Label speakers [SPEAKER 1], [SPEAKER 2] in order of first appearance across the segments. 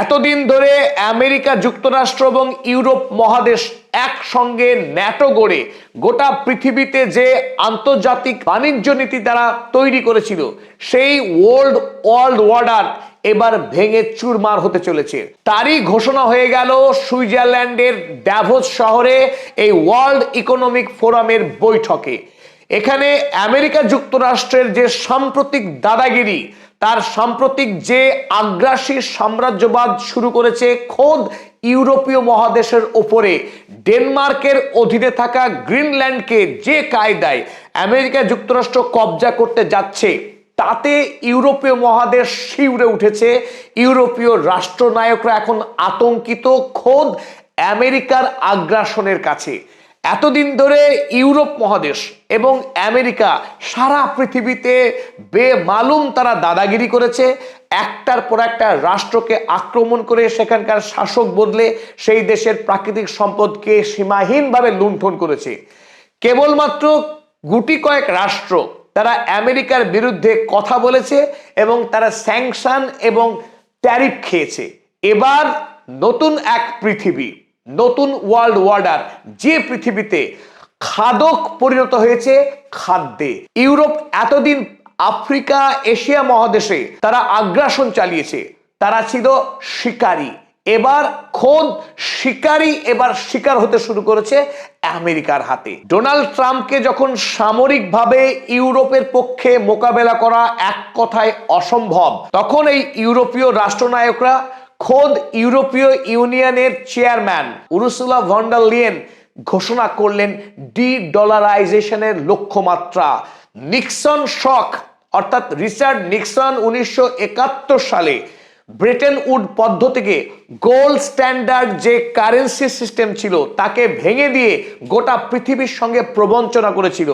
[SPEAKER 1] এতদিন ধরে আমেরিকা যুক্তরাষ্ট্র এবং ইউরোপ মহাদেশ একসঙ্গে ন্যাটো গড়ে গোটা পৃথিবীতে যে আন্তর্জাতিক বাণিজ্য নীতি তারা তৈরি করেছিল, সেই ওয়ার্ল্ড অর্ডার এবার ভেঙে চুরমার হতে চলেছে। তারই ঘোষণা হয়ে গেল সুইজারল্যান্ডের ড্যাভোস শহরে এই ওয়ার্ল্ড ইকোনমিক ফোরামের বৈঠকে। এখানে আমেরিকা যুক্তরাষ্ট্রের যে সাম্প্রতিক দাদাগিরি, তার সাম্প্রতিক যে আগ্রাসী সাম্রাজ্যবাদ শুরু করেছে খোদ ইউরোপীয় মহাদেশের ওপরে, ডেনমার্কের অধীনে থাকা গ্রিনল্যান্ডকে যে কায়দায় আমেরিকা যুক্তরাষ্ট্র কবজা করতে যাচ্ছে, তাতে ইউরোপীয় মহাদেশ শিউরে উঠেছে। ইউরোপীয় রাষ্ট্রনায়করা এখন আতঙ্কিত খোদ আমেরিকার আগ্রাসনের কাছে। এতদিন ধরে ইউরোপ মহাদেশ এবং আমেরিকা সারা পৃথিবীতে বেমালুম তারা দাদাগিরি করেছে, একটার পর একটা রাষ্ট্রকে আক্রমণ করে সেখানকার শাসক বদলে সেই দেশের প্রাকৃতিক সম্পদকে সীমাহীনভাবে লুণ্ঠন করেছে। কেবলমাত্র গুটি কয়েক রাষ্ট্র তারা আমেরিকার বিরুদ্ধে কথা বলেছে এবং তারা স্যাংশন এবং ট্যারিফ খেয়েছে। এবার নতুন এক পৃথিবী, নতুন ওয়ার্ল্ড অর্ডার, যে পৃথিবীতে খাদক পরিণত হয়েছে খাদ্যে। ইউরোপ এতদিন আফ্রিকা এশিয়া মহাদেশে তারা আগ্রাসন চালিয়েছে, তারা ছিল শিকারী। এবার খোদ শিকারী এবার শিকার হতে শুরু করেছে আমেরিকার হাতে। ডোনাল্ড ট্রাম্পকে যখন সামরিকভাবে ইউরোপের পক্ষে মোকাবেলা করা এক কথায় অসম্ভব, তখন এই ইউরোপীয় রাষ্ট্রনায়করা খোদ ইউরোপীয় ইউনিয়নের chairman Ursula von der Leyen ঘোষণা করলেন ডি-ডলারাইজেশনের লক্ষ্যমাত্রা। নিক্সন শক, অর্থাৎ রিচার্ড নিক্সন 1971 সালে ব্রেটেন উড পদ্ধতিকে, গোল্ড স্ট্যান্ডার্ড যে কারেন্সি সিস্টেম ছিল তাকে ভেঙে দিয়ে গোটা পৃথিবীর সঙ্গে প্রবঞ্চনা করেছিল।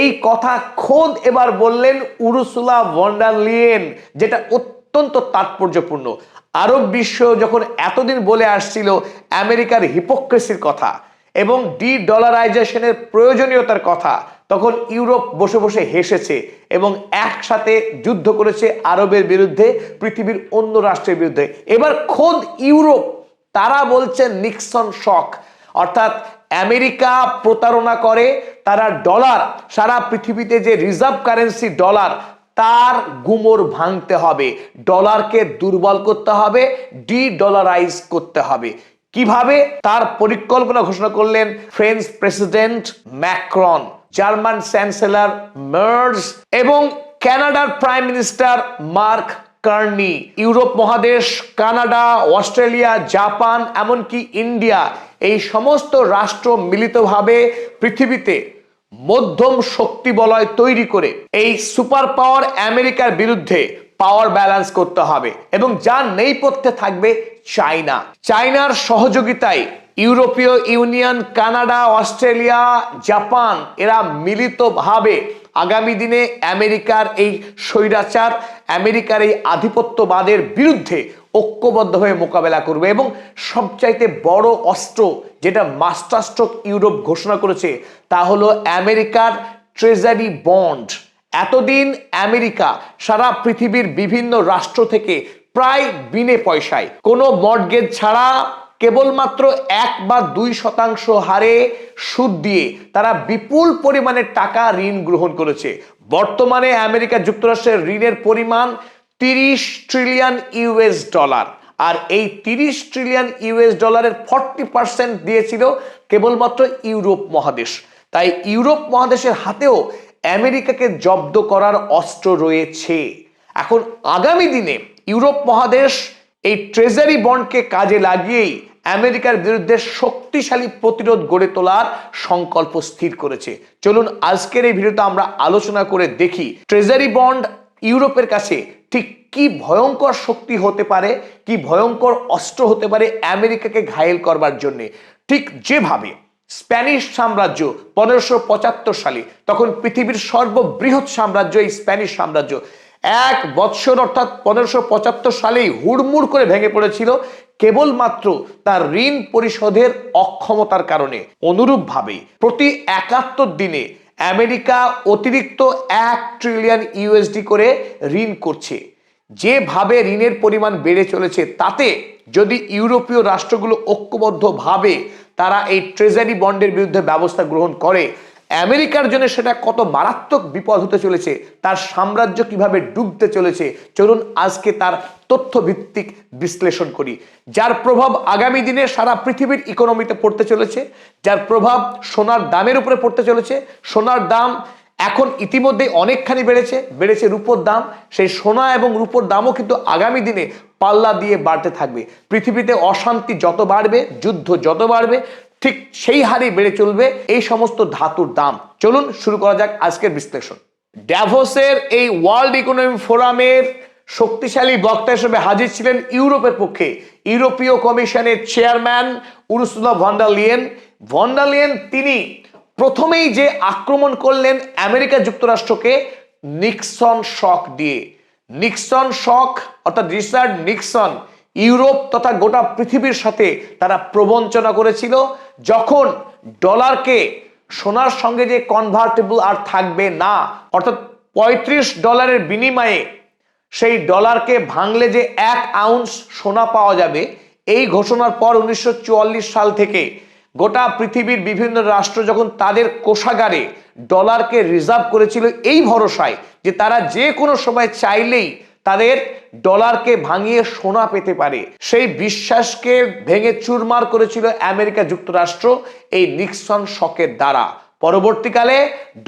[SPEAKER 1] এই কথা খোদ এবার বললেন উরসুলা ভন ডার লিয়েন, যেটা অত্যন্ত তাৎপর্যপূর্ণ। আরব বিশ্ব যখন এতদিন বলে আসছিল আমেরিকার হিপোক্রেসির কথা এবং ডি-ডলারাইজেশনের প্রয়োজনীয়তার কথা, তখন ইউরোপ বসে বসে হেসেছে এবং একসাথে যুদ্ধ করেছে আরবের বিরুদ্ধে, পৃথিবীর অন্য রাষ্ট্রের বিরুদ্ধে। এবার খোদ ইউরোপ তারা বলছে নিক্সন শক, অর্থাৎ আমেরিকা প্রতারণা করে, তারা ডলার, সারা পৃথিবীতে যে রিজার্ভ কারেন্সি ডলার, তার গুমর ভাঙতে হবে, ডলারকে দুর্বল করতে হবে, ডি-ডলারাইজ করতে হবে। কিভাবে? তার পরিকল্পনা ঘোষণা করলেন French president Macron, German chancellor Merz এবং কানাডার prime minister mark Carney. Europe মহাদেশ, কানাডা, অস্ট্রেলিয়া, জাপান, এমনকি ইন্ডিয়া, এই সমস্ত রাষ্ট্র মিলিতভাবে পৃথিবীতে মধ্যম শক্তি বলয় তৈরি করে এই সুপার পাওয়ার আমেরিকার বিরুদ্ধে পাওয়ার ব্যালেন্স করতে হবে। এবং যার নেপথ্যে থাকবে চায়না। চায়নার সহযোগিতায় ইউরোপীয় ইউনিয়ন, কানাডা, অস্ট্রেলিয়া, জাপান এরা মিলিতভাবে আগামী দিনে আমেরিকার এই স্বৈরাচার, আমেরিকার এই আধিপত্যবাদের বিরুদ্ধে ঐক্যবদ্ধভাবে মোকাবেলা করবে। এবং সবচাইতে বড় অস্ত্র যেটা মাস্টার স্ট্রোক ইউরোপ ঘোষণা করেছে, তা হলো আমেরিকার ট্রেজারি বন্ড। এতদিন আমেরিকা সারা পৃথিবীর বিভিন্ন রাষ্ট্র থেকে প্রায় বিনে পয়সায়, কোনো মর্টগেজ ছাড়া, কেবলমাত্র 1 বা 2% হারে সুদ দিয়ে তারা বিপুল পরিমাণে টাকা ঋণ গ্রহণ করেছে। বর্তমানে আমেরিকা যুক্তরাষ্ট্রের ঋণের পরিমাণ 30 ট্রিলিয়ন ইউএস ডলার, আর এই 30 ট্রিলিয়ন ইউএস ডলারের 40% দিয়েছিল কেবলমাত্র ইউরোপ মহাদেশ। তাই ইউরোপ মহাদেশের হাতেও আমেরিকাকে জব্দ করার অস্ত্র রয়েছে। এখন আগামী দিনে ইউরোপ মহাদেশ এই ট্রেজারি বন্ডকে কাজে লাগিয়েই আমেরিকার বিরুদ্ধে শক্তিশালী প্রতিরোধ গড়ে তোলার সংকল্প স্থির করেছে। চলুন আজকের এই ভিডিওতে আমরা আলোচনা করে দেখি ট্রেজারি বন্ড ইউরোপের কাছে ঠিক কি ভয়ঙ্কর শক্তি হতে পারে, কি ভয়ঙ্কর অস্ত্র হতে পারে আমেরিকাকে ঘায়েল করবার জন্য। ঠিক যেভাবে স্প্যানিশ সাম্রাজ্য 1575 সালে, তখন পৃথিবীর সর্ববৃহৎ সাম্রাজ্য এই স্প্যানিশ সাম্রাজ্য, 1 বৎসর অর্থাৎ 1575 সালেই হুড়মুড় করে ভেঙে পড়েছিল কেবলমাত্র তার ঋণ পরিশোধের অক্ষমতার কারণে। অনুরূপভাবে প্রতি 71 দিনে আমেরিকা অতিরিক্ত 1 ট্রিলিয়ন ইউএসডি করে ঋণ করছে। যেভাবে ঋণের পরিমাণ বেড়ে চলেছে, তাতে যদি ইউরোপীয় রাষ্ট্রগুলো ঐক্যবদ্ধভাবে তারা এই ট্রেজারি বন্ডের বিরুদ্ধে ব্যবস্থা গ্রহণ করে, আমেরিকার জন্য সেটা কত মারাত্মক বিপদ হতে চলেছে, তার সাম্রাজ্য কিভাবে ডুবতে চলেছে, চলুন আজকে তার তথ্য ভিত্তিক বিশ্লেষণ করি, যার প্রভাব আগামী দিনে সারা পৃথিবীর ইকোনমিতে পড়তে চলেছে, যার প্রভাব সোনার দামের উপরে পড়তে চলেছে। সোনার দাম এখন ইতিমধ্যে অনেকখানি বেড়েছে রূপোর দাম, সেই সোনা এবং রূপোর দামও কিন্তু আগামী দিনে পাল্লা দিয়ে বাড়তে থাকবে। পৃথিবীতে অশান্তি যত বাড়বে, যুদ্ধ যত বাড়বে, ঠিক সেই হারেই বেড়ে চলবে এই সমস্ত ধাতুর দাম। চলুন শুরু করা যাক আজকের বিশ্লেষণ। ড্যাভোসের এই ওয়ার্ল্ড ইকোনমিক ফোরামের শক্তিশালী বক্তা হিসেবে হাজির ছিলেন ইউরোপের পক্ষে ইউরোপীয় কমিশনের chairman Ursula von der Leyen. তিনি প্রথমেই যে আক্রমণ করলেন আমেরিকা যুক্তরাষ্ট্রকে নিক্সন শক দিয়ে। নিক্সন শক অর্থাৎ রিচার্ড নিক্সন ইউরোপ তথা গোটা পৃথিবীর সাথে তারা প্রবঞ্চনা করেছিল, যখন ডলারকে সোনার সঙ্গে যে কনভার্টেবল আর থাকবে না, অর্থাৎ $35 বিনিময়ে সেই ডলারকে ভাঙলে যে 1 আউন্স সোনা পাওয়া যাবে, এই ঘোষণার পর 1944 সাল থেকে গোটা পৃথিবীর বিভিন্ন রাষ্ট্র যখন তাদের কোষাগারে ডলারকে রিজার্ভ করেছিল এই ভরসায় যে তারা যে কোনো সময় চাইলেই তাদের ডলারকে ভাঙিয়ে সোনা পেতে পারে, সেই বিশ্বাসকে ভেঙে চুরমার করেছিল আমেরিকা যুক্তরাষ্ট্র এই নিক্সন শকের দ্বারা। পরবর্তীকালে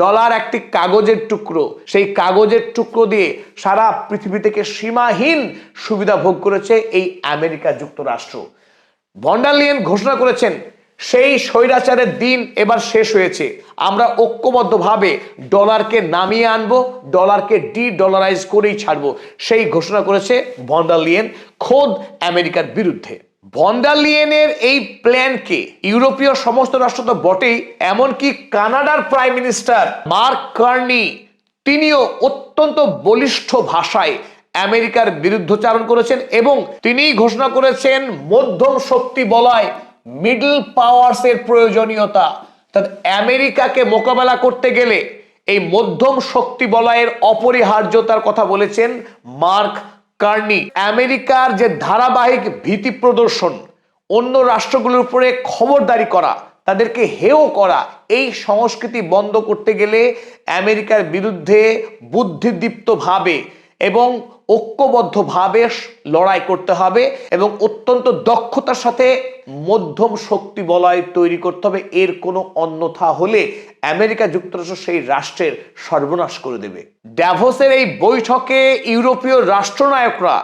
[SPEAKER 1] ডলার একটি কাগজের টুকরো, সেই কাগজের টুকরো দিয়ে সারা পৃথিবী থেকে সীমাহীন সুবিধা ভোগ করেছে এই আমেরিকা যুক্তরাষ্ট্র। ভন ডার লিয়েন ঘোষণা করেছেন সেই স্বৈরাচারের দিন এবার শেষ হয়েছে, আমরা ঐক্যবদ্ধভাবে ডলারকে নামিয়ে আনবো, ডলারকে ডলারাইজ করেই ছাড়বো, সেই ঘোষণা করেছে ভন ডার লিয়েন খোদ আমেরিকার বিরুদ্ধে। ভন ডার লিয়েনের এই প্ল্যানকে ইউরোপীয় সমস্ত রাষ্ট্র তো বটেই, এমনকি কানাডার প্রাইম মিনিস্টার মার্ক কার্নি তিনিও অত্যন্ত বলিষ্ঠ ভাষায় আমেরিকার বিরুদ্ধচারণ করেছেন এবং তিনি ঘোষণা করেছেন মধ্যম শক্তি বলয় মিডল পাওয়ার্স এর প্রয়োজনীয়তা। আমেরিকাকে মোকাবেলা করতে গেলে এই মধ্যম শক্তি বলয়ের অপরিহার্যতার কথা বলেছেন মার্ক কার্নি। আমেরিকার যে ধারাবাহিক ভীতি প্রদর্শন, অন্য রাষ্ট্রগুলোর উপরে খবরদারি করা, তাদেরকে হেয় করা, এই সংস্কৃতি বন্ধ করতে গেলে আমেরিকার বিরুদ্ধে বুদ্ধিদীপ্তভাবে এবং ঐক্যবদ্ধভাবে লড়াই করতে হবে এবং অত্যন্ত দক্ষতার সাথে মধ্যম শক্তি বলয় তৈরি করতে হবে। এর কোনো অন্যথা হলে আমেরিকা যুক্তরাষ্ট্র সেই রাষ্ট্রের সর্বনাশ করে দেবে। ড্যাভোসের এই বৈঠকে ইউরোপীয় রাষ্ট্রনায়করা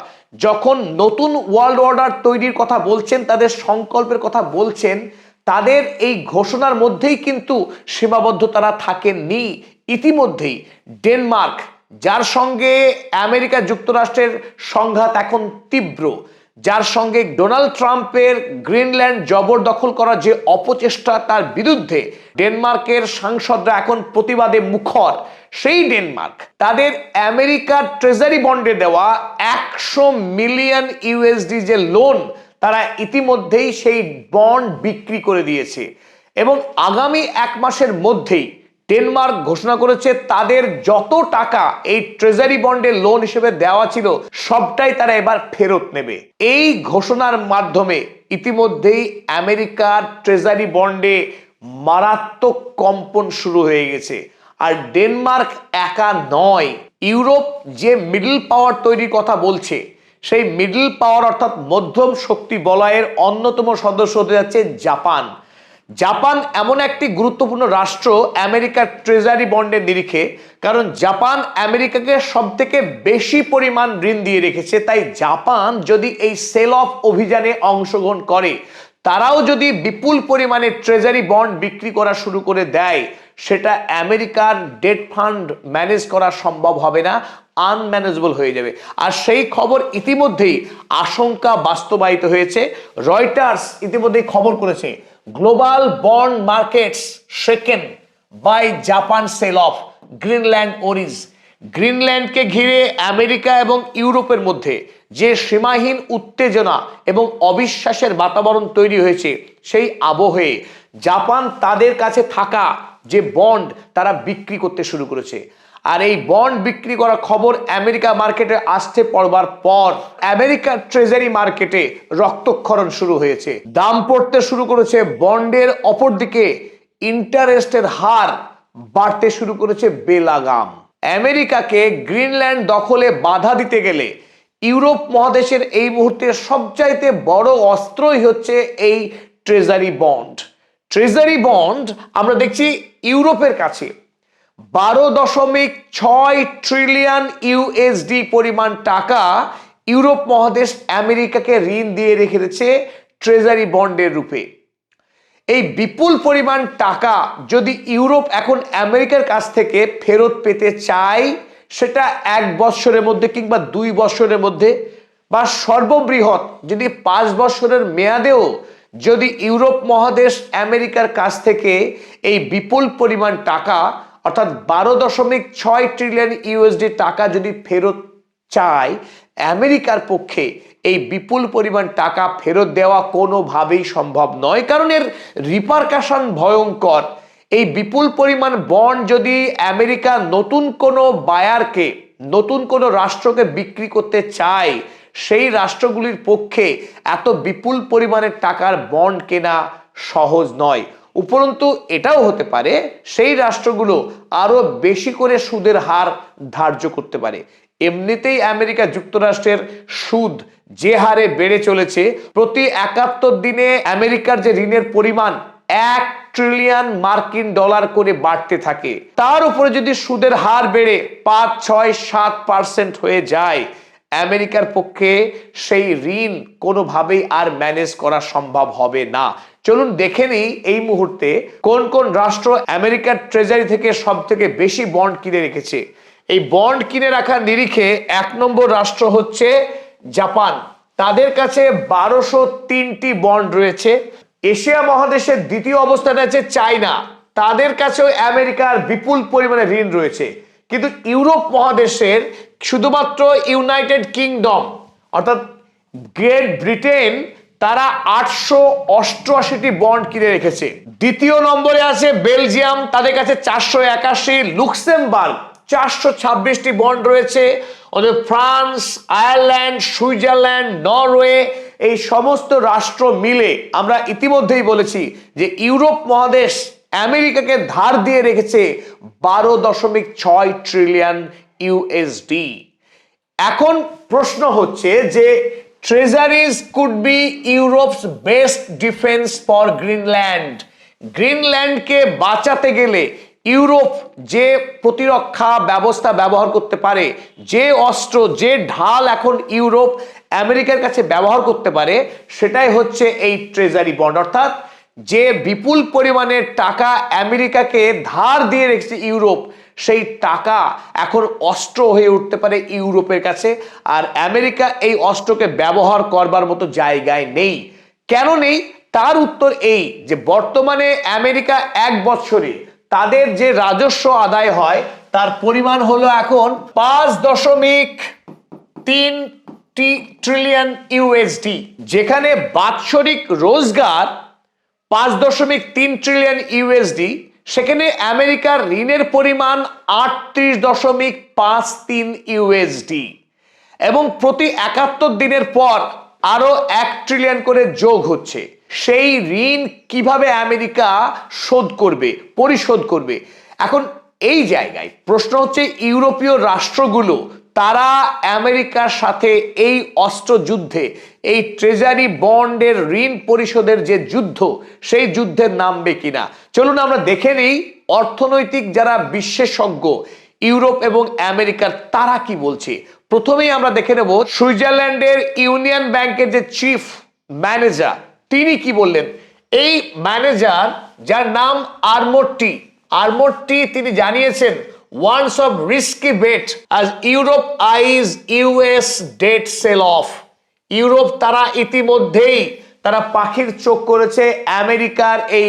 [SPEAKER 1] যখন নতুন ওয়ার্ল্ড অর্ডার তৈরির কথা বলছেন, তাদের সংকল্পের কথা বলছেন, তাদের এই ঘোষণার মধ্যেই কিন্তু সীমাবদ্ধ তারা থাকেননি। ইতিমধ্যেই ডেনমার্ক, যার সঙ্গে আমেরিকা যুক্তরাষ্ট্রের সংঘাত এখন তীব্র, যার সঙ্গে ডোনাল্ড ট্রাম্পের গ্রিনল্যান্ড জবরদখল করার যে অপচেষ্টা, তার বিরুদ্ধে ডেনমার্কের সাংসদরা এখন প্রতিবাদে মুখর। সেই ডেনমার্ক তাদের আমেরিকার ট্রেজারি বন্ডে দেওয়া 100 মিলিয়ন ইউএসডি যে লোন, তারা ইতিমধ্যেই সেই বন্ড বিক্রি করে দিয়েছে এবং আগামী 1 মাসের মধ্যেই ডেনমার্ক ঘোষণা করেছে তাদের যত টাকা এই ট্রেজারি বন্ডে লোন হিসেবে দেওয়া ছিল সবটাই তারা এবার ফেরত নেবে। এই ঘোষণার মাধ্যমে ইতিমধ্যেই আমেরিকার ট্রেজারি বন্ডে মারাত্মক কম্পন শুরু হয়ে গেছে। আর ডেনমার্ক একা নয়, ইউরোপ যে মিডল পাওয়ার তৈরির কথা বলছে, সেই মিডল পাওয়ার অর্থাৎ মধ্যম শক্তি বলয়ের অন্যতম সদস্য হতে যাচ্ছে জাপান। জাপান এমন একটি গুরুত্বপূর্ণ রাষ্ট্র আমেরিকার ট্রেজারি বন্ডের নিরিখে, কারণ জাপান আমেরিকাকে সব থেকে বেশি পরিমাণ ঋণ দিয়ে রেখেছে। তাই জাপান যদি এই সেল অফ অভিযানে অংশগ্রহণ করে, তারাও যদি বিপুল পরিমাণে ট্রেজারি বন্ড বিক্রি করা শুরু করে দেয়, সেটা আমেরিকার ডেট ফান্ড ম্যানেজ করা সম্ভব হবে না, আনম্যানেজেবল হয়ে যাবে। আর সেই খবর ইতিমধ্যেই আশঙ্কা বাস্তবায়িত হয়েছে। রয়টার্স ইতিমধ্যেই খবর করেছে global bond markets shaken by Japan sell off Greenland worries. গ্রিনল্যান্ডকে ঘিরে আমেরিকা এবং ইউরোপের মধ্যে যে সীমাহীন উত্তেজনা এবং অবিশ্বাসের বাতাবরণ তৈরি হয়েছে, সেই আবহে জাপান তাদের কাছে থাকা যে বন্ড তারা বিক্রি করতে শুরু করেছে। আর এই বন্ড বিক্রি করার খবর আমেরিকা মার্কেটে আসতে পড়বার পর আমেরিকার ট্রেজারি মার্কেটে রক্তক্ষরণ শুরু হয়েছে, দাম পড়তে শুরু করেছে বন্ডের, অপরদিকে ইন্টারেস্টের হার বাড়তে শুরু করেছে বেলাগাম। আমেরিকাকে গ্রিনল্যান্ড দখলে বাধা দিতে গেলে ইউরোপ মহাদেশের এই মুহূর্তে সবচাইতে বড় অস্ত্রই হচ্ছে এই ট্রেজারি বন্ড। ট্রেজারি বন্ড আমরা দেখছি ইউরোপের কাছে 12.6 ট্রিলিয়ন ইউএসডি পরিমাণ টাকা ইউরোপ মহাদেশ আমেরিকাকে ঋণ দিয়ে রেখেছে ট্রেজারি বন্ডের রূপে। এই বিপুল পরিমাণ টাকা যদি ইউরোপ এখন আমেরিকার কাছ থেকে ফেরত পেতে চায়, সেটা 1 বছরের মধ্যে কিংবা 2 বছরের মধ্যে বা সর্ববৃহৎ যদি 5 বছরের মেয়াদেও যদি ইউরোপ মহাদেশ আমেরিকার কাছ থেকে এই বিপুল পরিমাণ টাকা অর্থাৎ 12.6 ট্রিলিয়ন ইউএসডি টাকা যদি ফেরত চায়, আমেরিকার পক্ষে এই বিপুল পরিমাণ টাকা ফেরত দেওয়া কোনোভাবেই সম্ভব নয়, কারণ এর রিপারকাশন ভয়ঙ্কর। এই বিপুল পরিমাণ বন্ড যদি আমেরিকা নতুন কোনো বায়ারকে, নতুন কোনো রাষ্ট্রকে বিক্রি করতে চায়, সেই রাষ্ট্রগুলির পক্ষে এত বিপুল পরিমাণের টাকার বন্ড কেনা সহজ নয়। উপরন্তু এটাও হতে পারে সেই রাষ্ট্রগুলো আরো বেশি করে সুদের হার ধার্য করতে পারে। এমনিতেই আমেরিকা যুক্তরাষ্ট্রের সুদ যে হারে বেড়ে চলেছে, প্রতি 71 দিনে আমেরিকার যে ঋণের পরিমাণ 1 ট্রিলিয়ন মার্কিন ডলার করে বাড়তে থাকে, তার উপরে যদি সুদের হার বেড়ে 5, 6, 7% হয়ে যায়, আমেরিকার পক্ষে সেই ঋণ কোনোভাবেই আর ম্যানেজ করা সম্ভব হবে না। চলুন দেখে নিই এই মুহূর্তে কোন কোন রাষ্ট্র আমেরিকার ট্রেজারি থেকে সব থেকে বেশি বন্ড কিনে রেখেছে। এই বন্ড কিনে রাখার নিরিখে 1 নম্বর রাষ্ট্র হচ্ছে জাপান। তাদের কাছে 1203টি বন্ড রয়েছে। এশিয়া মহাদেশের দ্বিতীয় অবস্থানে আছে চায়না, তাদের কাছেও আমেরিকার বিপুল পরিমাণে ঋণ রয়েছে। কিন্তু ইউরোপ মহাদেশের শুধুমাত্র ইউনাইটেড কিংডম অর্থাৎ গ্রেট ব্রিটেন, তারা 888টি বন্ড কিনে রেখেছে। দ্বিতীয় নম্বরে আছে বেলজিয়াম, তাদের কাছে 481, লুক্সেমবার্গ 426টি বন্ড রয়েছে। ওদের ফ্রান্স, আয়ারল্যান্ড, সুইজারল্যান্ড, নরওয়ে, এই সমস্ত রাষ্ট্র মিলে আমরা ইতিমধ্যেই বলেছি যে ইউরোপ মহাদেশ আমেরিকাকে ধার দিয়ে রেখেছে 12.6 ট্রিলিয়ন ইউএসডি। এখন প্রশ্ন হচ্ছে যে treasuries could be Europe's best defence for Greenland. গ্রিনল্যান্ডকে বাঁচাতে গেলে ইউরোপ যে প্রতিরক্ষা ব্যবস্থা ব্যবহার করতে পারে, যে অস্ত্র, যে ঢাল এখন ইউরোপ আমেরিকার কাছে ব্যবহার করতে পারে, সেটাই হচ্ছে এই ট্রেজারি বন্ড। অর্থাৎ যে বিপুল পরিমাণের টাকা আমেরিকাকে ধার দিয়ে রেখেছে ইউরোপ, সেই টাকা এখন অস্ত্র হয়ে উঠতে পারে ইউরোপের কাছে। আর আমেরিকা এই অস্ত্রকে ব্যবহার করবার মতো জায়গায় নেই। কেন নেই? তার উত্তর এই যে বর্তমানে আমেরিকা 1 বছরে তাদের যে রাজস্ব আদায় হয় তার পরিমাণ হলো এখন 5.3 ট্রিলিয়ন ইউএসডি, যেখানে বাৎসরিক রোজগার 5.3 ট্রিলিয়ন ইউএসডি, সেখানে আমেরিকার ঋণের পরিমাণ 38.53 ইউএসডি এবং প্রতি 71 দিনের পর আরো 1 ট্রিলিয়ন করে যোগ হচ্ছে। সেই ঋণ কিভাবে আমেরিকা শোধ করবে, পরিশোধ করবে? এখন এই জায়গায় প্রশ্ন হচ্ছে ইউরোপীয় রাষ্ট্রগুলো তারা আমেরিকার সাথে এই অস্ত্র যুদ্ধে, এই ট্রেজারি বন্ডের ঋণ পরিশোধের যে যুদ্ধ, সেই যুদ্ধের নামবে কিনা। চলুন আমরা দেখে নেই অর্থনৈতিক যারা বিশেষজ্ঞ ইউরোপ এবং আমেরিকার তারা কি বলছে। প্রথমেই আমরা দেখে নেব সুইজারল্যান্ডের ইউনিয়ন ব্যাংকের যে চিফ ম্যানেজার, তিনি কি বললেন। এই ম্যানেজার, যার নাম আর্মোর্টি, তিনি জানিয়েছেন once of risky bet as Europe eyes US debt sell off। Europe তারা ইতিমধ্যেই তারা পাখির চোখ করেছে আমেরিকার এই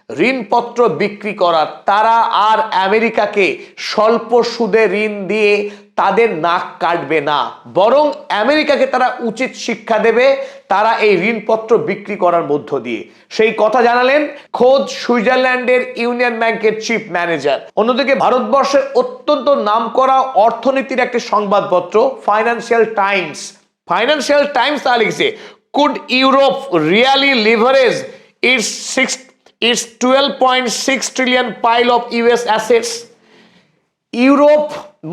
[SPEAKER 1] ঋণপত্র বিক্রি করার। তারা আর আমেরিকাকে স্বল্প সুদে ঋণ দিয়ে তাদের নাক কাটবে না, বরং আমেরিকাকে তারা উচিত শিক্ষা দেবে তারা এই ঋণপত্র বিক্রি করার মধ্য দিয়ে। সেই কথা জানালেন খোদ সুইজারল্যান্ডের ইউনিয়ন ব্যাংকের চিফ ম্যানেজার। অন্যদিকে ভারতবর্ষের অত্যন্ত নামকরা অর্থনীতির একটি সংবাদপত্র ফাইন্যান্সিয়াল টাইমস তা লিখছে, could Europe really leverage its 12.6 trillion pile of US assets? Europe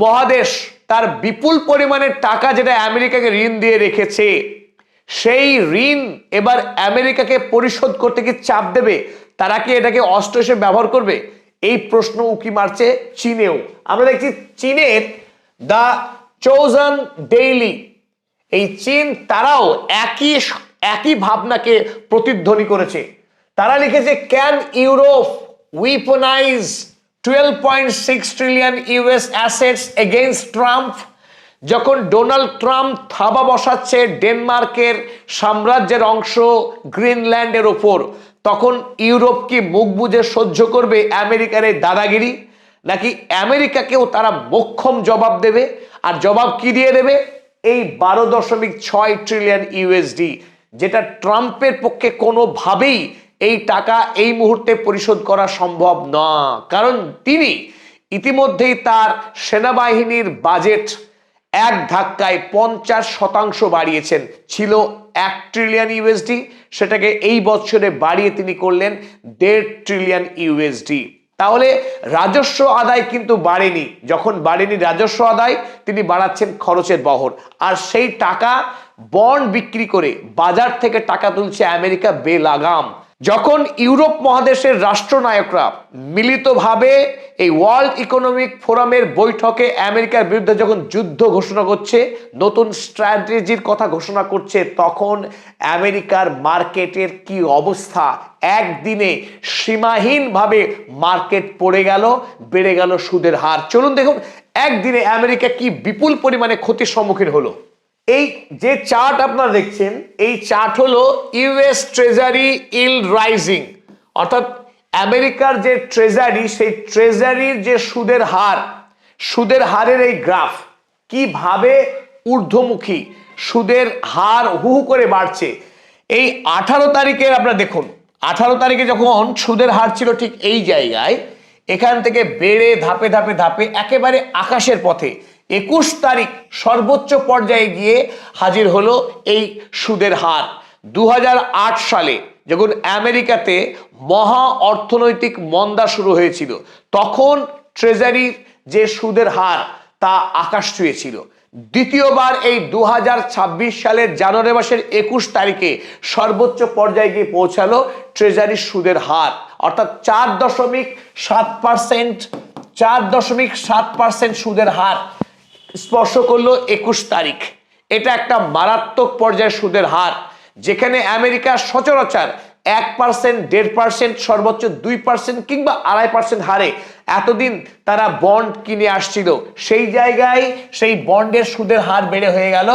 [SPEAKER 1] মহাদেশ তার বিপুল পরিমাণের টাকা যেটা আমেরিকাকে ঋণ দিয়ে রেখেছে, সেই ঋণ এবার আমেরিকাকে পরিশোধ করতে কি চাপ দেবে? তারা কি এটাকে অস্ত্র হিসেবে ব্যবহার করবে? এই প্রশ্ন উকি মারছে চীনেও। আমরা দেখছি চীনের দ্য চোজন ডেইলি, এই চীন তারাও একই ভাবনাকে প্রতিধ্বনি করেছে। তারা লিখেছে, can Europe weaponise 12.6 trillion US assets against Trump? যখন ডোনাল্ড ট্রাম্প থাবা বসাচ্ছে ডেনমার্কের সাম্রাজ্যের অংশ গ্রিনল্যান্ডের ওপর, তখন ইউরোপ কি মুখ বুজে সহ্য করবে আমেরিকার এই দাদাগিরি? নাকি আমেরিকাকেও তারা মোক্ষম জবাব দেবে? আর জবাব কি দিয়ে দেবে? এই 12.6 ট্রিলিয়ন ইউএসডি, যেটা ট্রাম্পের পক্ষে কোনোভাবেই এই টাকা এই মুহূর্তে পরিশোধ করা সম্ভব না, কারণ তিনি ইতিমধ্যেই তার সেনাবাহিনীর বাজেট এক ধাক্কায় 50% বাড়িয়েছেন। ছিল 1 ট্রিলিয়ন ইউএসডি, সেটাকে এই বছরে বাড়িয়ে তিনি করলেন 1.5 ট্রিলিয়ন ইউএসডি। তাহলে রাজস্ব আদায় কিন্তু বাড়েনি। যখন বাড়েনি রাজস্ব আদায়, তিনি বাড়াচ্ছেন খরচের বহর। আর সেই টাকা বন্ড বিক্রি করে বাজার থেকে টাকা তুলছে আমেরিকা বেলাগাম। যখন ইউরোপ মহাদেশের রাষ্ট্রনায়করা মিলিতভাবে এই ওয়ার্ল্ড ইকোনমিক ফোরামের বৈঠকে আমেরিকার বিরুদ্ধে যখন যুদ্ধ ঘোষণা করছে, নতুন স্ট্র্যাটেজির কথা ঘোষণা করছে, তখন আমেরিকার মার্কেটের কি অবস্থা! একদিনে সীমাহীনভাবে মার্কেট পড়ে গেল, বেড়ে গেল সুদের হার। চলুন দেখুন একদিনে আমেরিকা কি বিপুল পরিমাণে ক্ষতির সম্মুখীন হলো। এই যে চার্ট আপনারা দেখছেন, এই চার্ট হলো ইউএস ট্রেজারি ইল্ড রাইজিং, অর্থাৎ আমেরিকার যে ট্রেজারি, সেই ট্রেজারির যে সুদের হারের এই গ্রাফ কিভাবে ঊর্ধ্বমুখী, সুদের হার হু হু করে বাড়ছে। এই 18 তারিখে আপনারা দেখুন, 18 তারিখে যখন সুদের হার ছিল ঠিক এই জায়গায়, এখান থেকে বেড়ে ধাপে ধাপে ধাপে একেবারে আকাশের পথে 21 তারিখ সর্বোচ্চ পর্যায়ে গিয়ে হাজির হলো এই সুদের হার। 2008 সালে যখন আমেরিকাতে মহা অর্থনৈতিক মন্দা শুরু হয়েছিল, তখন ট্রেজারির যে সুদের হার তা আকাশ ছুঁয়েছিল। দ্বিতীয়বার এই 2026 সালের জানুয়ারি মাসের 21 তারিখে সর্বোচ্চ পর্যায়ে গিয়ে পৌঁছালো ট্রেজারির সুদের হার, অর্থাৎ 4.7% সুদের হার স্পর্শ করলো 21 তারিখ। এটা একটা মারাত্মক পর্যায়ের সুদের হার, যেখানে আমেরিকা সচরাচর 1%, 1.5%, সর্বোচ্চ 2% কিংবা 2.5% হারে এতদিন তারা বন্ড কিনে আসছিল। সেই জায়গায় সেই বন্ডের সুদের হার বেড়ে হয়ে গেল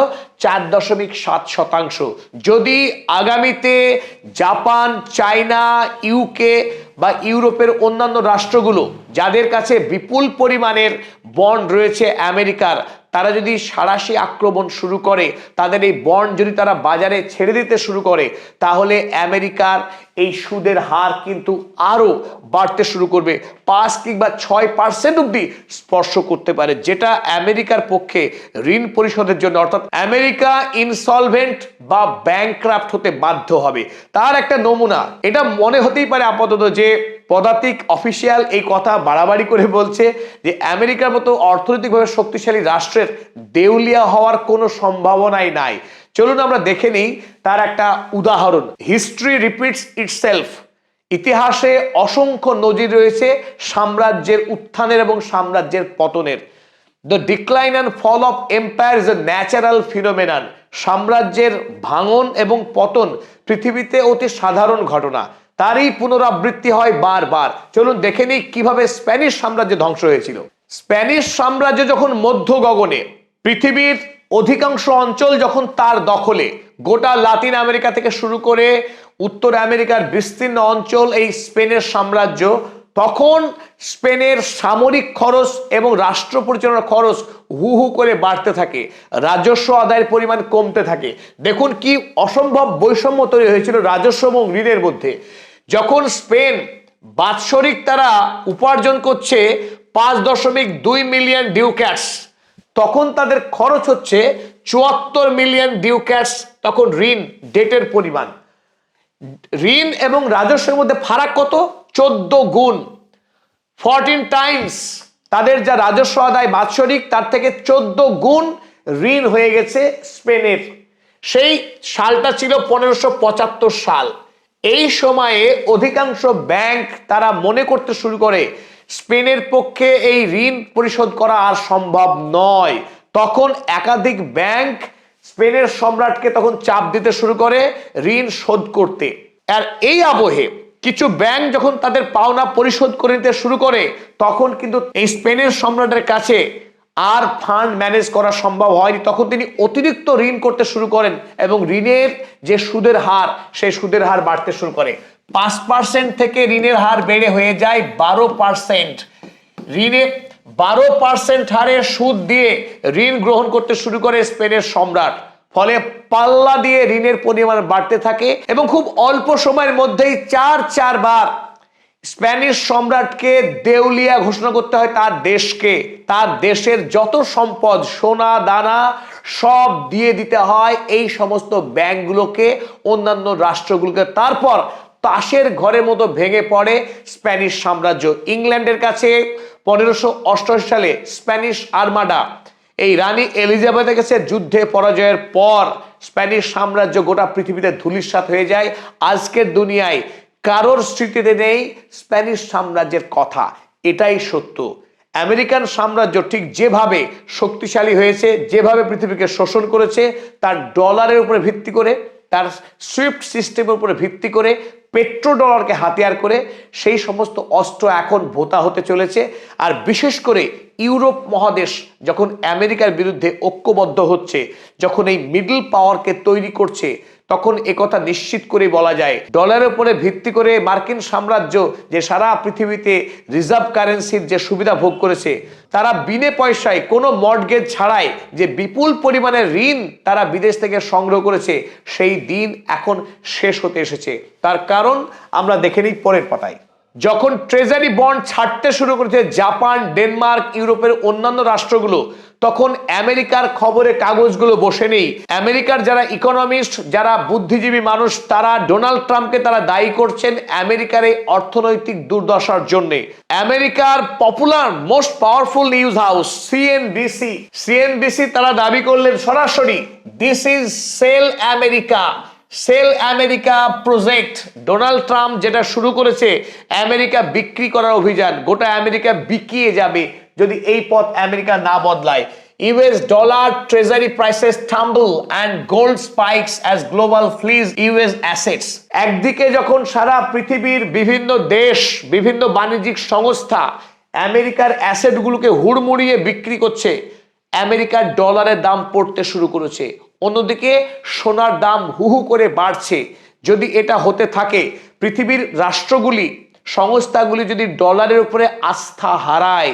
[SPEAKER 1] 4.7%। যদি আগামীতে জাপান, চায়না, ইউকে বা ইউরোপের অন্যান্য রাষ্ট্রগুলো যাদের কাছে বিপুল পরিমাণের বন্ড রয়েছে আমেরিকার, তারা যদি সাঁড়াশি আক্রমণ শুরু করে, তাদের এই বন্ড যদি তারা বাজারে ছেড়ে দিতে শুরু করে, তাহলে আমেরিকার এই সুদের হার কিন্তু আরো বাড়তে শুরু করবে, 5 কিংবা 6% অব্দি স্পর্শ করতে পারে, যেটা আমেরিকার পক্ষে ঋণ পরিশোধের জন্য, অর্থাৎ আমেরিকা ইনসলভেন্ট বা ব্যাংকরাপ্ট হতে বাধ্য হবে। তার একটা নমুনা এটা মনে হতেই পারে আপাতত যে পদাতিক অফিসিয়াল এই কথা বাড়াবাড়ি করে বলছে যে আমেরিকার মতো অর্থনৈতিকভাবে শক্তিশালী রাষ্ট্রের দেউলিয়া হওয়ার কোনো সম্ভাবনাই নাই। চলুন আমরা দেখে নিই তার একটা উদাহরণ। হিস্ট্রি রিপিটস ইটসেলফ, ইতিহাসে অসংখ্য নজির রয়েছে সাম্রাজ্যের উত্থানের এবং সাম্রাজ্যের পতনের। The decline and fall of empire is a natural phenomenon, সাম্রাজ্যের ভাঙন এবং পতন পৃথিবীতে অতি সাধারণ ঘটনা, তারই পুনরাবৃত্তি হয় বারবার। চলুন দেখে নিই কিভাবে স্প্যানিশ সাম্রাজ্য ধ্বংস হয়েছিল। স্প্যানিশ সাম্রাজ্য যখন মধ্য গগনে, পৃথিবীর অধিকাংশ অঞ্চল যখন তার দখলে, গোটা লাতিন আমেরিকা থেকে শুরু করে উত্তর আমেরিকার বিস্তীর্ণ অঞ্চল এই স্পেনের সাম্রাজ্য তখন স্পেনের সামরিক খরচ এবং রাষ্ট্র পরিচালনার খরচ হু হু করে বাড়তে থাকে, রাজস্ব আদায়ের পরিমাণ কমতে থাকে। দেখুন কি অসম্ভব বৈষম্য তৈরি হয়েছিল রাজস্ব এবং ঋণের মধ্যে। যখন স্পেন বাৎসরিক তারা উপার্জন করছে 5.2 মিলিয়ন ডিউক্যাটস, তখন তাদের খরচ হচ্ছে 74 মিলিয়ন ডিউক্যাটস। তখন ঋণ, ডেটের পরিমাণ, ঋণ এবং রাজস্বের মধ্যে ফারাক কত? 14 গুণ, 14 টাইমস। তাদের যা রাজস্ব আদায় বাৎসরিক, তার থেকে 14 গুণ ঋণ হয়ে গেছে স্পেনের। সেই সালটা ছিল 1575 সাল। এই সময়ে অধিকাংশ ব্যাংক তারা মনে করতে শুরু করে স্পেনের পক্ষে এই ঋণ পরিশোধ করা আর সম্ভব নয়। তখন একাধিক ব্যাংক স্পেনের সম্রাটকে তখন চাপ দিতে শুরু করে ঋণ শোধ করতে। আর এই আবহে কিছু ব্যাংক যখন তাদের পাওনা পরিশোধ করে নিতে শুরু করে, তখন কিন্তু এই স্পেনের সম্রাটের কাছে আর ফান্ড ম্যানেজ করা সম্ভব হয়নি। তখন তিনি অতিরিক্ত ঋণ করতে শুরু করেন এবং ঋণের যে সুদের হার, সেই সুদের হার বাড়তে শুরু করে। 5% থেকে ঋণের হার বেড়ে হয়ে যায় 12%। ঋণে 12% হারে সুদ দিয়ে ঋণ গ্রহণ করতে শুরু করে স্পেনের সম্রাট। ফলে পাল্লা দিয়ে ঋণের পরিমাণ বাড়তে থাকে এবং খুব অল্প সময়ের মধ্যেই চারবার স্প্যানিশ সম্রাটকে দেউলিয়া ঘোষণা করতে হয় তার দেশকে। তার দেশের যত সম্পদ, সোনা দানা সব দিয়ে দিতে হয় এই সমস্ত ব্যাংকগুলোকে, অন্যান্য রাষ্ট্রগুলোকে। তারপর তাসের ঘরের মতো ভেঙে পড়ে স্প্যানিশ সাম্রাজ্য। ইংল্যান্ডের কাছে 1588 সালে স্প্যানিশ আর্মাডা এই রানী এলিজাবেথের কাছে যুদ্ধে পরাজয়ের পর স্প্যানিশ সাম্রাজ্য গোটা পৃথিবীতে ধূলিসাৎ হয়ে যায়। আজকের দুনিয়ায় কারোর স্মৃতিতে নেই স্প্যানিশ সাম্রাজ্যের কথা। এটাই সত্য। আমেরিকান সাম্রাজ্য ঠিক যেভাবে শক্তিশালী হয়েছে, যেভাবে পৃথিবীকে শোষণ করেছে, তার ডলারের উপরে ভিত্তি করে, তার সুইফট সিস্টেমের উপরে ভিত্তি করে, পেট্রো ডলারকে হাতিয়ার করে, সেই সমস্ত অস্ত্র এখন ভোতা হতে চলেছে। আর বিশেষ করে ইউরোপ মহাদেশ যখন আমেরিকার বিরুদ্ধে ঐক্যবদ্ধ হচ্ছে, যখন এই মিডল পাওয়ারকে তৈরি করছে, তখন একথা নিশ্চিত করে বলা যায় ডলারের উপরে ভিত্তি করে মার্কিন সাম্রাজ্য যে সারা পৃথিবীতে রিজার্ভ কারেন্সির যে সুবিধা ভোগ করেছে, তারা বিনে পয়সায় কোনো মর্টগেজ ছাড়াই যে বিপুল পরিমাণে ঋণ তারা বিদেশ থেকে সংগ্রহ করেছে, সেই দিন এখন শেষ হতে এসেছে। তার কারণ আমরা দেখে নিই পরের পাতায়। যখন ট্রেজারি বন্ড ছাড়তে শুরু করেছে জাপান, ডেনমার্ক, ইউরোপের অন্যান্য রাষ্ট্রগুলো, তখন আমেরিকার খবরের কাগজগুলো বসে নেই। আমেরিকার যারা ইকোনমিস্ট, যারা বুদ্ধিজীবী মানুষ, তারা ডোনাল্ড ট্রাম্পকে তারা দায়ী করছেন আমেরিকার এই অর্থনৈতিক দুর্দশার জন্য। আমেরিকার popular most powerful news house CNBC তারা দাবি করলেন সরাসরি, this is sell America. Sell America project Donald Trump যেটা শুরু করেছে, আমেরিকা বিক্রি করার অভিযান, গোটা আমেরিকা বিকিয়ে যাবে যদি এই পথ আমেরিকা না বদলায়। US dollar treasury prices tumble and gold spikes as global ফ্লিজ US assets. একদিকে যখন সারা পৃথিবীর বিভিন্ন দেশ, বিভিন্ন বাণিজ্যিক সংস্থা আমেরিকার অ্যাসেটগুলোকে হুড়মুড়িয়ে বিক্রি করছে, আমেরিকার ডলারের দাম পড়তে শুরু করেছে। অন্যদিকে সোনার দাম হু হু করে বাড়ছে। যদি এটা হতে থাকে, পৃথিবীর রাষ্ট্রগুলি, সংস্থাগুলি যদি ডলারের উপরে আস্থা হারায়,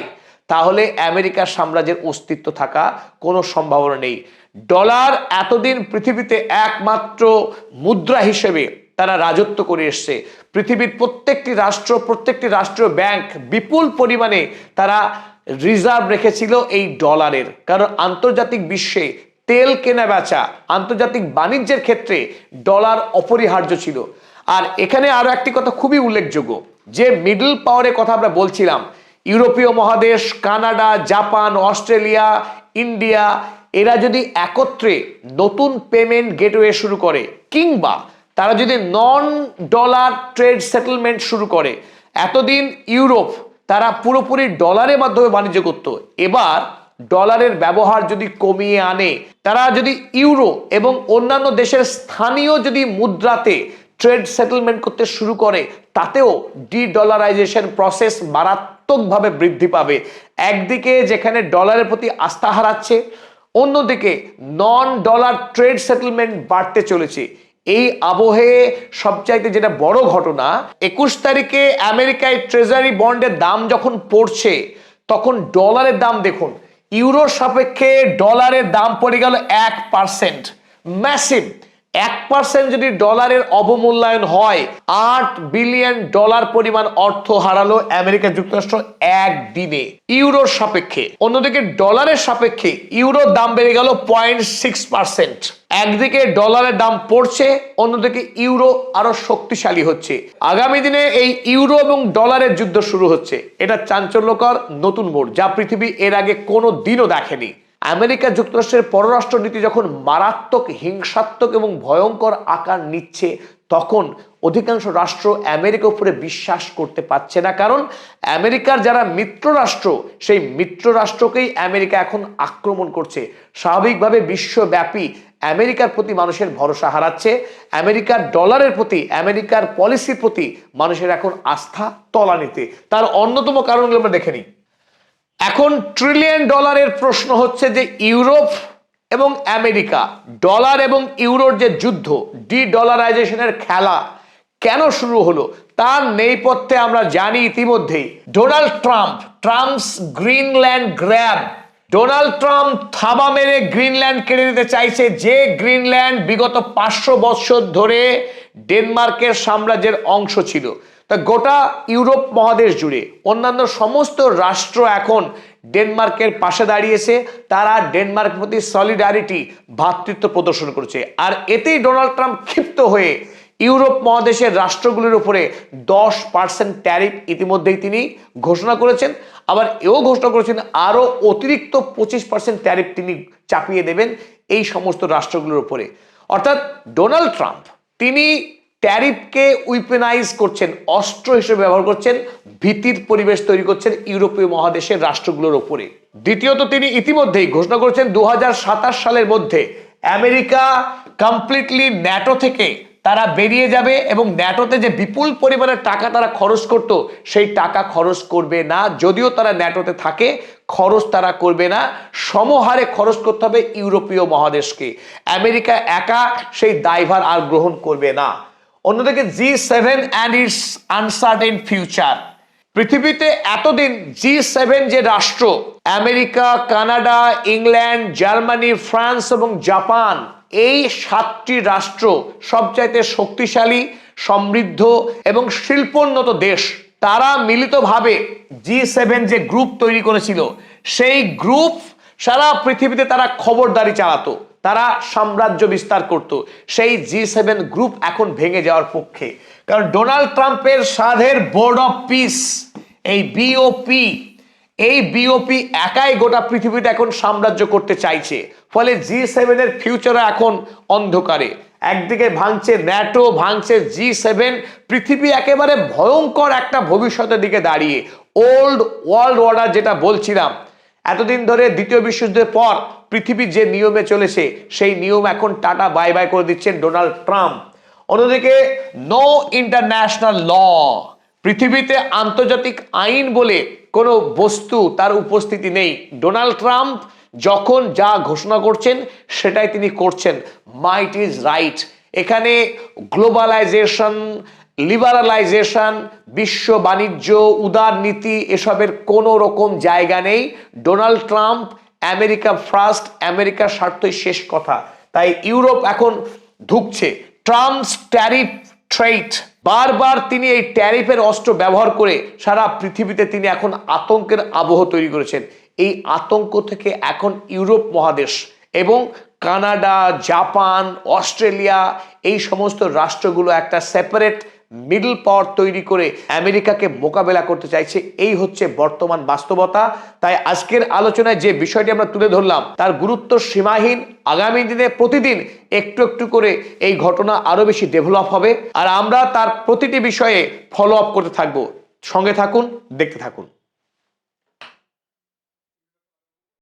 [SPEAKER 1] তাহলে আমেরিকার সাম্রাজ্যের অস্তিত্ব থাকা কোনো সম্ভাবনা নেই। ডলার এতদিন পৃথিবীতে একমাত্র মুদ্রা হিসেবে তারা রাজত্ব করে এসছে। পৃথিবীর প্রত্যেকটি রাষ্ট্র, প্রত্যেকটি রাষ্ট্রীয় ব্যাংক বিপুল পরিমাণে তারা রিজার্ভ রেখেছিল এই ডলারের। কারণ আন্তর্জাতিক বিশ্বে তেল কেনা বেচা, আন্তর্জাতিক বাণিজ্যের ক্ষেত্রে ডলার অপরিহার্য ছিল। আর এখানে আরো একটি কথা খুবই উল্লেখযোগ্য, যে মিডল পাওয়ারের কথা আমরা বলছিলাম, ইউরোপীয় মহাদেশ, কানাডা, জাপান, অস্ট্রেলিয়া, ইন্ডিয়া, এরা যদি একত্রে নতুন পেমেন্ট গেটওয়ে শুরু করে, কিংবা তারা যদি নন ডলার ট্রেড সেটেলমেন্ট শুরু করে, এতদিন ইউরোপ তারা পুরোপুরি ডলারের মাধ্যমে বাণিজ্য করত, এবার ডলারের ব্যবহার যদি কমিয়ে আনে, তারা যদি ইউরো এবং অন্যান্য দেশের স্থানীয় যদি মুদ্রাতে ট্রেড সেটেলমেন্ট করতে শুরু করে, তাতেও ডি ডলারাইজেশন প্রসেস মারাত্মকভাবে বৃদ্ধি পাবে। একদিকে যেখানে ডলারের প্রতি আস্থা হারাচ্ছে, অন্যদিকে নন ডলার ট্রেড সেটেলমেন্ট বাড়তে চলেছে। এই আবহে সবচাইতে যেটা বড় ঘটনা, 21 তারিখে আমেরিকায় ট্রেজারি বন্ডের দাম যখন পড়ছে তখন ডলারের দাম দেখুন, ইউরোর সাপেক্ষে ডলারের দাম পড়ে গেল 1%। ম্যাসিভ 1% যদি ডলারের অবমূল্যায়ন হয়, $8 বিলিয়ন পরিমাণ অর্থ হারালো আমেরিকা যুক্তরাষ্ট্র একদিনে ইউরোর সাপেক্ষে। অন্যদিকে ডলারের সাপেক্ষে ইউরোর দাম বেড়ে গেল 0.6%। একদিকে ডলারের দাম পড়ছে, অন্যদিকে ইউরো আরো শক্তিশালী হচ্ছে। আগামী দিনে এই ইউরো এবং ডলারের যুদ্ধ শুরু হচ্ছে। এটা চাঞ্চল্যকর নতুন মোড়, যা পৃথিবী এর আগে কোনো দিনও দেখেনি। আমেরিকা যুক্তরাষ্ট্রের পররাষ্ট্রনীতি যখন মারাত্মক, হিংসাত্মক এবং ভয়ঙ্কর আকার নিচ্ছে, তখন অধিকাংশ রাষ্ট্র আমেরিকার উপরে বিশ্বাস করতে পারছে না, কারণ আমেরিকার যারা মিত্র রাষ্ট্র, সেই মিত্র রাষ্ট্রকেই আমেরিকা এখন আক্রমণ করছে। স্বাভাবিকভাবে বিশ্বব্যাপী আমেরিকার প্রতি মানুষের ভরসা হারাচ্ছে, আমেরিকার ডলারের প্রতি, আমেরিকার পলিসির প্রতি মানুষের এখন আস্থা তলানিতে। তার অন্যতম কারণগুলো আমরা দেখে নিই। এখন $ট্রিলিয়ন প্রশ্ন হচ্ছে যে ইউরোপ এবং আমেরিকা, ডলার এবং ইউরোর যে যুদ্ধ, ডি-ডলারাইজেশনের খেলা কেন শুরু হলো, তার নেপথ্যে আমরা জানি ইতিমধ্যেই Trump's Greenland grab. Donald Trump থাবা মেরে গ্রিনল্যান্ড কেড়ে নিতে চাইছে, যে গ্রিনল্যান্ড বিগত 500 বছর ধরে ডেনমার্কের সাম্রাজ্যের অংশ ছিল। তা গোটা ইউরোপ মহাদেশ জুড়ে অন্যান্য সমস্ত রাষ্ট্র এখন ডেনমার্কের পাশে দাঁড়িয়েছে, তারা ডেনমার্কের প্রতি সলিডারিটি, ভ্রাতৃত্ব প্রদর্শন করছে। আর এতেই ডোনাল্ড ট্রাম্প ক্ষিপ্ত হয়ে ইউরোপ মহাদেশের রাষ্ট্রগুলির উপরে 10% ট্যারিফ ইতিমধ্যেই তিনি ঘোষণা করেছেন। আবার এও ঘোষণা করেছেন আরো অতিরিক্ত 25% ট্যারিফ তিনি চাপিয়ে দেবেন এই সমস্ত রাষ্ট্রগুলোর উপরে। অর্থাৎ ডোনাল্ড ট্রাম্প তিনি ট্যারিফকে উইপেনাইজ করছেন, অস্ত্র হিসেবে ব্যবহার করছেন, ভীতির পরিবেশ তৈরি করছেন ইউরোপীয় মহাদেশের রাষ্ট্রগুলোর উপরে। দ্বিতীয়ত, তিনি ইতিমধ্যেই ঘোষণা করেছেন 2027 সালের মধ্যে আমেরিকা কমপ্লিটলি ন্যাটো থেকে তারা বেরিয়ে যাবে এবং ন্যাটোতে যে বিপুল পরিমাণের টাকা তারা খরচ করত, সেই টাকা খরচ করবে না। যদিও তারা ন্যাটোতে থাকে, খরচ তারা করবে না, সমহারে খরচ করতে হবে ইউরোপীয় মহাদেশকে। আমেরিকা একা সেই দায়ভার আর গ্রহণ করবে না। অন্যদিকে G7 and it's uncertain future. পৃথিবীতে এতদিন G7 যে রাষ্ট্র, America, Canada, England, Germany, France এবং জাপান, এই 7টি রাষ্ট্র সবচাইতে শক্তিশালী, সমৃদ্ধ এবং শিল্পোন্নত দেশ। তারা মিলিতভাবে G7 যে গ্রুপ তৈরি করেছিল, সেই গ্রুপ সারা পৃথিবীতে তারা খবরদারি চালাতো, তারা সাম্রাজ্য বিস্তার করত। সেই G7 গ্রুপ এখন ভেঙে যাওয়ার পক্ষে, কারণ ডোনাল্ড ট্রাম্পের সাধের বোর্ড অফ পিস, এই বিওপি একাই গোটা পৃথিবীতে এখন সাম্রাজ্য করতে চাইছে। ফলে G7 এর ফিউচার এখন অন্ধকারে। একদিকে ভাঙছে ন্যাটো, ভাঙছে G7, পৃথিবী একেবারে ভয়ঙ্কর একটা ভবিষ্যতের দিকে দাঁড়িয়ে। ওল্ড ওয়ার্ল্ড অর্ডার যেটা বলছিলাম, এতদিন ধরে দ্বিতীয় বিশ্বযুদ্ধের পর পৃথিবী যে নিয়মে চলেছে, সেই নিয়ম এখন টাটা বাই বাই করে দিচ্ছেন ডোনাল্ড ট্রাম্প। অন্যদিকে নো ইন্টারন্যাশনাল ল, পৃথিবীতে আন্তর্জাতিক আইন বলে কোনো বস্তু, তার উপস্থিতি নেই। ডোনাল্ড ট্রাম্প যখন যা ঘোষণা করছেন সেটাই তিনি করছেন। Might is right. এখানে গ্লোবালাইজেশন, লিবারালাইজেশন, বিশ্ব বাণিজ্য, উদার নীতি, এসবের কোনো রকম জায়গা নেই। ডোনাল্ড ট্রাম্প আমেরিকা ফার্স্ট, আমেরিকার স্বার্থই শেষ কথা। তাই ইউরোপ এখন ধুঁকছে। ট্রাম্পস ট্যারিফ থ্রেট, বারবার তিনি এই ট্যারিফের অস্ত্র ব্যবহার করে সারা পৃথিবীতে তিনি এখন আতঙ্কের আবহ তৈরি করেছেন। এই আতঙ্ক থেকে এখন ইউরোপ মহাদেশ এবং কানাডা, জাপান, অস্ট্রেলিয়া, এই সমস্ত রাষ্ট্রগুলো একটা সেপারেট মিডল পাওয়ার তৈরি করে আমেরিকাকে মোকাবেলা করতে চাইছে। এই হচ্ছে বর্তমান বাস্তবতা। তাই আজকের আলোচনায় যে বিষয়টি আমরা তুলে ধরলাম, তার গুরুত্ব সীমাহীন। আগামী দিনে প্রতিদিন একটু একটু করে এই ঘটনা আরো বেশি ডেভেলপ হবে, আর আমরা তার প্রতিটি বিষয়ে ফলো আপ করতে থাকবো। সঙ্গে থাকুন, দেখতে থাকুন।